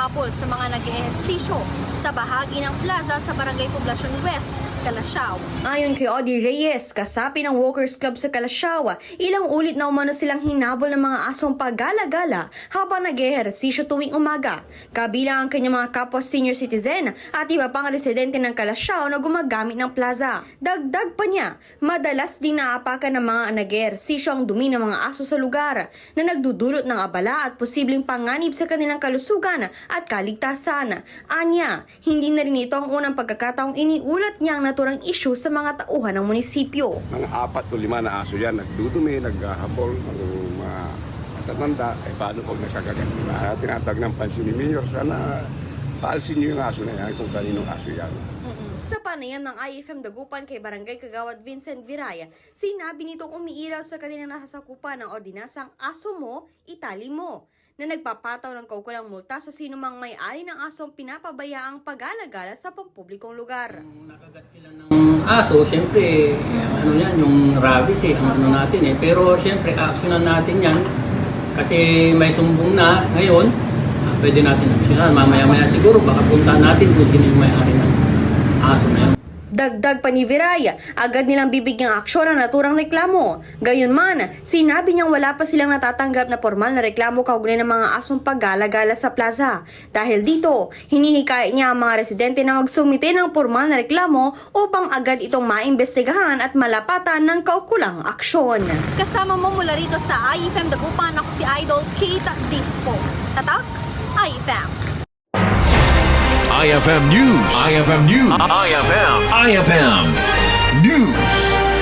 hinabol sa mga nag-ehersisyo sa bahagi ng plaza sa Barangay Poblacion West, Calasiao. Ayon kay Audie Reyes, kasapi ng Walkers Club sa Calasiao, ilang ulit na umano silang hinabol ng mga asong paggala-gala habang nag-ehersisyo tuwing umaga. Kabilang ang kanyang mga kapwa senior citizen at iba pang residente ng Calasiao na gumagamit ng plaza. Dagdag pa niya, madalas din naapakan ng mga nag-ehersisyo ang dumi ng mga aso sa lugar na nagdudulot ng abala at posibleng panganib sa kanilang kalusugan at kaligtasan. Anya, hindi na rin ito ang unang pagkakataong iniulat niya ang naturang isyu sa mga tauhan ng munisipyo. Mga 4 o 5 na aso yan, nagdudumi, naghahabol, mga matatanda, paano pag nakakagat? Tinatag ng pansin ni Mayor, sana paalsin niyo yung aso na yan kung kaninong aso yan. Sa panayam ng IFM Dagupan kay Barangay Kagawad Vincent Viraya, sinabi nitong umiiraw sa kanilang nasasakupan ng ordinasang aso mo, itali mo, na nagpapataw ng kaukulang multa sa sinumang may-ari ng asong pinapabayaang pag-alagala sa pampublikong lugar. Kung nakagat sila ng aso, siyempre, ano yan, yung rabies ang ano natin Pero siyempre, aaksyonan natin yan kasi may sumbong na ngayon, pwede natin aksyonan. Mamaya-maya siguro, baka puntahan natin kung sino yung may-ari ng aso na yan. Dagdag pa ni Viraya, agad nilang bibigyang aksyon ang naturang reklamo. Gayunman, sinabi niyang wala pa silang natatanggap na formal na reklamo kaugnay ng mga asong paggala-gala sa plaza. Dahil dito, hinihikayat niya ang mga residente na magsumite ng formal na reklamo upang agad itong maimbestigahan at malapatan ng kaukulang aksyon. Kasama mo mula rito sa IFM Dagupan, ako si Idol Kate Dispo. Tatak, IFM. IFM News. IFM News. IFM News.